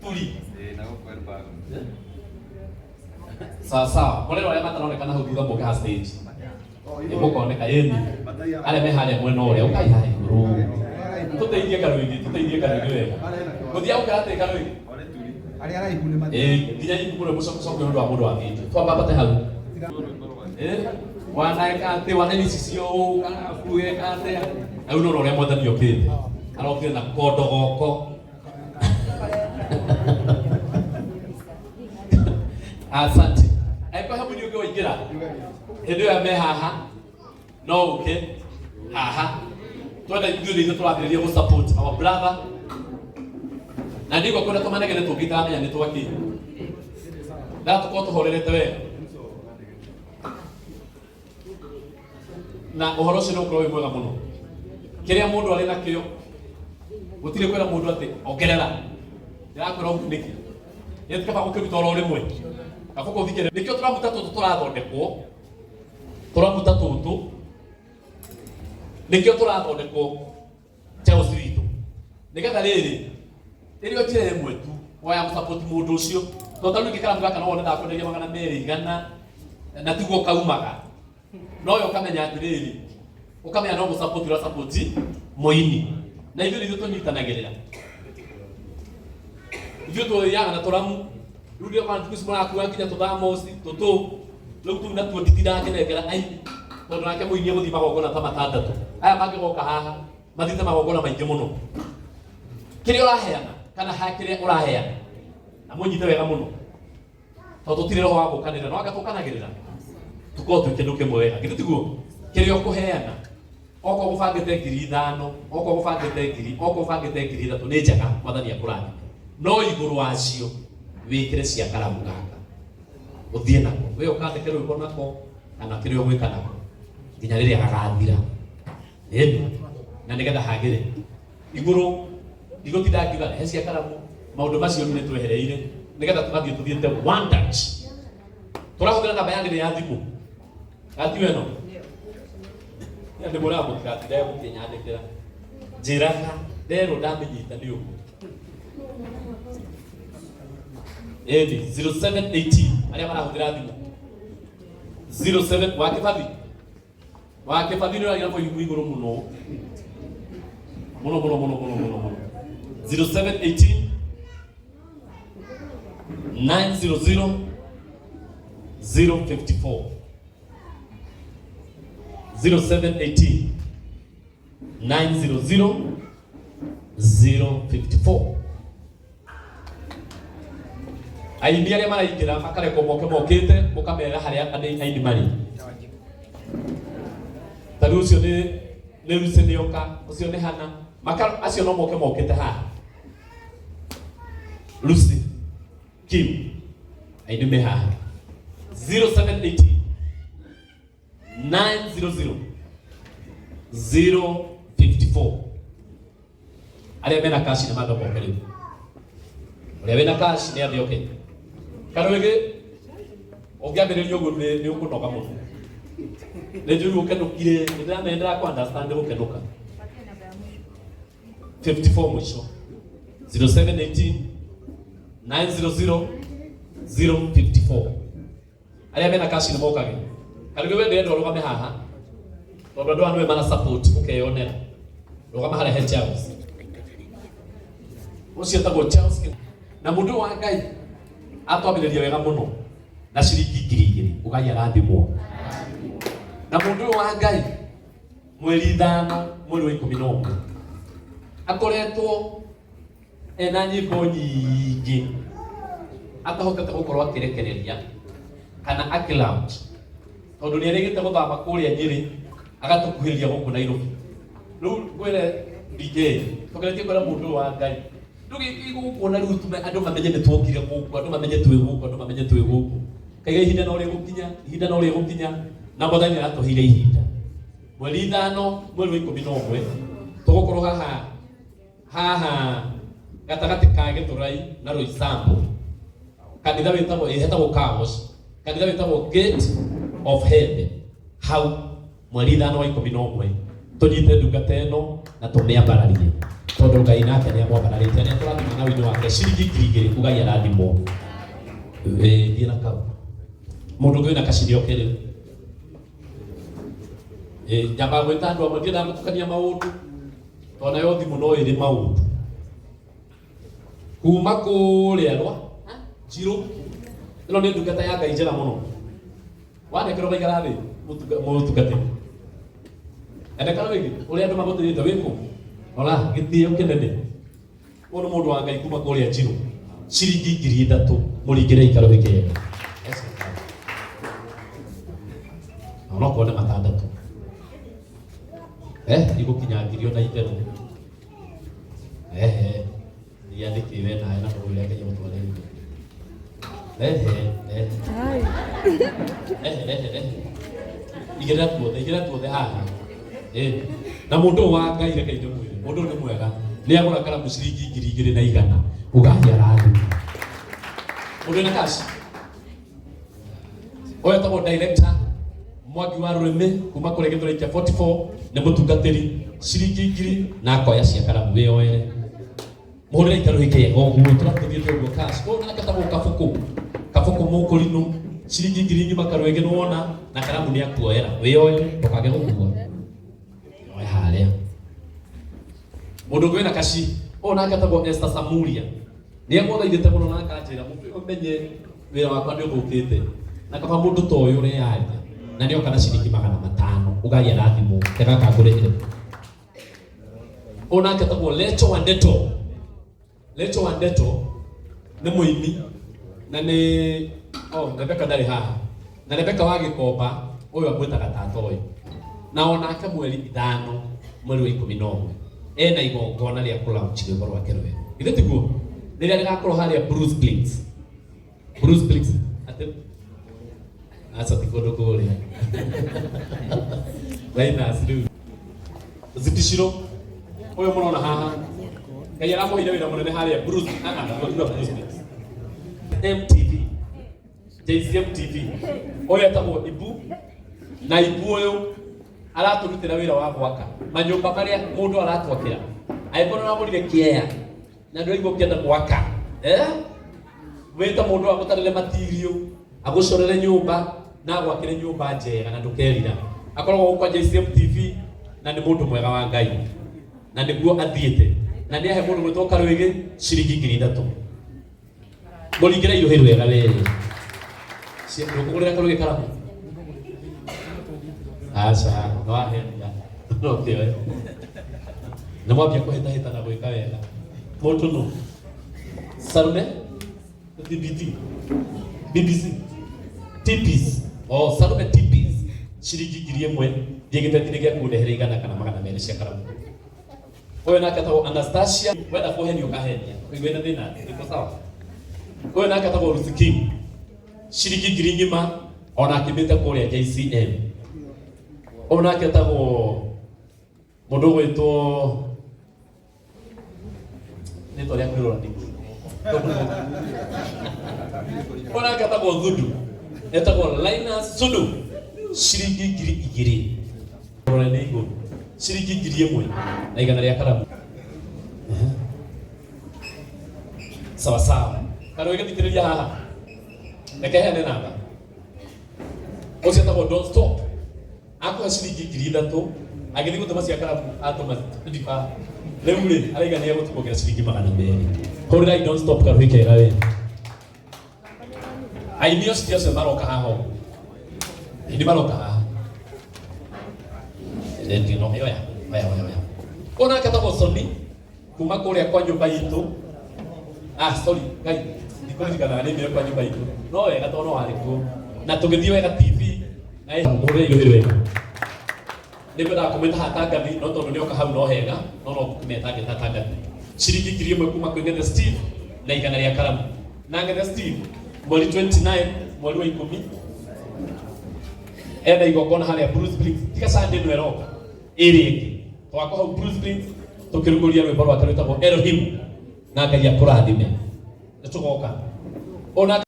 tuli na gũkwerũka sawa mũrero arĩa mataronekana hau thutha mũke ha stage nĩmũkoneka ĩni arĩa me harĩa mwena ũrĩa ũkai haha igũrũ tũteithie karũingi wega gũthiĩ gũkĩratĩ karũingi arĩa araihu nĩ mathiĩ nginya ibuku rĩ mũcoke ũndũ wa mũndũ wa thĩnjũ twambambate hau wanaeka atĩ waneni cicio kana kuega atĩa rĩu no ũrĩa mwathani okĩte arokire na kondo goko asante aiko hamu nĩ ũngĩwaingĩra hĩndĩ ĩyo me haha no ũke haha twenda ithuĩ nĩ tũrambĩrĩria gũ support our brother na ndiko kwenda tũmanegene tũngĩkamenya nĩ twaki tũkorwo tũhorerete wega na ũhoro ũcio nĩ ũkorwo wĩ mwega mũno kĩrĩa mũndũ arĩ nakĩo gũtirĩ kwĩra mũndũ atĩ ongerera ndĩrakwĩra ũkunĩki nĩ kaba gũkĩruta oro rĩmwe gabuka ũthikĩre nĩkĩo tũramuta tũtũ nĩkĩo tũrathondekwo Chelsea witũ nĩgetha rĩrĩ ĩrĩ njĩra ĩmwe tu waya gũsapoti mũndũ ũcio tondũ rĩu kĩkaramu gaka no wone ndakwenderia 200 na tiguo kaumaga no yo kamenya atĩrĩrĩ ũkamenya no gũsapoti ũrĩa sapoti Mũini na ithuĩ tũnyitanagĩrĩra ithuĩ tũyaga na tũramu rĩu ndio kana tukisi mũrakua nginya tũthamoci tũtũ rĩu tu na tuotitindangĩnengera ai tondũ nake Mũini egũthiĩ magongona ta matandatũ aya mangĩgoka haha mathite magongona maingĩ mũno kĩrĩa ũraheana kana hakĩrĩa ũraheana na mũnyite wega mũno tondũ tũtirĩ roho wa gũkanĩrĩra no anga tũkanagĩrĩra tũkorwo twĩ kĩndũ kĩmwe wega githĩ tiguo kĩrĩa ũkũheana oko gũbangĩte 5,000 oko gũbangĩte 1,000 oko gũbangĩte 3,000 nĩ njega mwathani akũrathime no igũrũ wacio wĩkĩre cia karamu gaka ũthiĩ nako we ũkandĩke rwĩmbo nako kana kĩrĩa ũgwĩka nako nginya rĩrĩa gagathira na nĩgetha hagĩre igũrũ igũtinda ngiuga he cia karamu maũndũ macio nĩ twehereire nĩgetha tũgathiĩ tũthiĩte one touch tũrahũthĩra namba ya thimũ ati weno nĩ mũramũtigatinde gũkĩnyandĩkĩra njĩraga nderwo ndamĩnyita nĩ ũguo ĩni 0718 arĩa marahũthĩra thimũ 07 wakĩbathi nĩ ũragira mũigũ igũrũ mũno 0718 900 054 0718 900 054 aini arĩa maraingĩra makarekwo mokĩte mũkamera harĩa aini marĩ tari ũcio nĩ Lucy nĩoka ũcio nĩ Hana acio no mokĩte haha Lucy Kim aini me haha 0718 900 054 arĩa mena cash nĩ mathomo karibu ũrĩa wĩna cash nĩ athĩ okay karũĩgĩ ũngĩambĩrĩria ũguo nĩ ũkũnoga mũno nĩ njũru ũkenũkire nĩndĩramendera kũ understand gũkenũka 54 mũico 0718 900 054 arĩa mena cash nĩ mokage karũĩgĩ we ndĩrenda ũrũgame haha tondũ andũ anũ mana support ũkeyonera rũgama harĩa he Charles ũcio etagwo Charles na mũndũ wa Ngai atwambĩrĩria wega mũno na ciringi 2,000 ũgai arathimwo na mũndũ wa Ngai mweri 5 mweri wa 11 akoretwo ena nyĩmbo nyingĩ atahotete gũkorwo akĩrekereria kana akĩlaunch tondũ nĩ arĩgĩte gũthama kũrĩa Nyĩrĩ agatukuhĩria gũkũ Nairobi rĩu ngwĩre DJ tũgeretie kwĩra mũndũ wa Ngai ndũgĩkuona rĩu andũ mamenye nĩ twokire gũkũ andũ mamenye twĩ gũkũ kaiga ihinda no rĩgũkinya na mwathani aratũheire ihinda mweri 5 mweri wa 11 tũgũkorwo haha gatagatĩ ka Gĩthũrai na Roysambu kanitha wĩtagwo Kawos kanitha wĩtagwo Gate of Heaven hau mweri 5 wa 11 tũnyite ndungata ĩno na tũmĩambararie. tondu Ngai nake ni amwambanarite ni turathima na wino wake ciringi 2,000 ugai arathimwo thie na kau mundu ngi na kacirio kiri nyamba gwita andu amwe ndira mutukania maundu tona yo thimu no iri maundu kuma kuria rwa Njiro ino ni ndungata ya Ngai njera muno wanekero baigara thi mutugate endekana wingi uria andu magutirite wiku ola githio kinene uno mundu wa Ngai kuma kuria Njiro ciringi 3,000 muringire ikaro gikega ono kone matandatu igukinya ngirio na itero yandikire na na nduri yake ya mutwale igira tuothe haha na mundu wa Ngai reke inde mwire mundu ni mwega ni agura karamu ciringi 2,100 ugathia rathi mundu na kaci oya tamo director Mwangi wa Rurimi kuma kuri githuri kia 44 ni mutungatiri ciringi 1,000 na akoya cia karamu wioere muhurire ikaro hikega uguo turatuthiete uguo cash ko na katabu kafuku mukurinu ciringi 1,000 makarwege nuona na karamu ni akuoera wioere tukage gukua oya haria mundu gwina kaci ona katabu Esther Samuria ni amuthaithite muno na akanjira mumenye wira wakwa ndio thukite na kaba mundu to uyu ri yaje na ndio kana ciringi 500 ugagia rathimu tega kagurire ona ketagwo Lecho Wandeto ni muimi na ni Rebecca ndari haha na Rebecca wa Gikomba uyu agwetaga tata uyu na ona aka mweri 5 mweri wa 11 ena igongona ria kulaunch rwimbo rwake rwe ithe tiguo riria rigakorwo haria Bruce Blitz ate asa tikondo kore Raina siru zitishiro uyu murona haha Ngai aramuhire wira munene haria Bruce MTV JCM TV uyu atagwo Ibu na Ibu uyu araturutira wira wa gwaka manyumba maria mundu aratwakira aikorwo na murire kiea na ndio igwo kienda gwaka weta mundu agutarire material agucorere nyumba na gwakire nyumba njega na ndukerira akorwo kwa JCM TV na ni mundu mwega wa Ngai na niguo athiete na ni ahe mundu gwitoka rwigi ciringi 3,000 muringire iruhiru wega weri cia kugurira karugi karamu asa no ahenda no kio na mwambia kuheta na gwika wega mundu no Salome BBC TPs Salome TPs ciringi 1,000 ndigitetire gya kundehere igana kana 200 cia karamu uyu nake atagwo Anastasia wenda kuhenio kahenia kuigwena thina iko sawa uyu nake atagwo Rusikim ciringi 1,000 ona akimite kuria JCM uyu nake atagwo mundu gwitwo nito ria kwirora ndiki ona katagwo Thudu etagwo Linus Thudu ciringi 2,000 ora ni iguru ciringi 1,000 na igana ria karamu sawa karo igithikiriria haha reke hene namba ucio etagwo Don't Stop akwa ciringi 3,000 agithi gutuma cia karamu atuma ndifa riu ri araigania gutumogira ciringi 200 hurira Don't Stop karo hikega we aimio citia maroka haha ndi maroka haha ndio no oya ona katabo Sony kuma kuria kwa nyumba itu sorry Ngai ndikurikana ni mire kwa nyumba itu no wega tono wariku na tugithii wega TV na mure iruhiru wega nibenda komenta hatangathi no tondu nioka hau no hega no kumeta ngetangathi ciringi 1,000 kuma kwi Ngethe Steve na igana ria karamu na Ngethe Steve mweri 29 mweri wa 10 enda igongona haria Bruce Blitz tika Sunday no eroka iri twako hau Bruce Blitz tukiruguria rwimbo rwake rwitagwo Elohim na Ngai akurathime nitugoka ona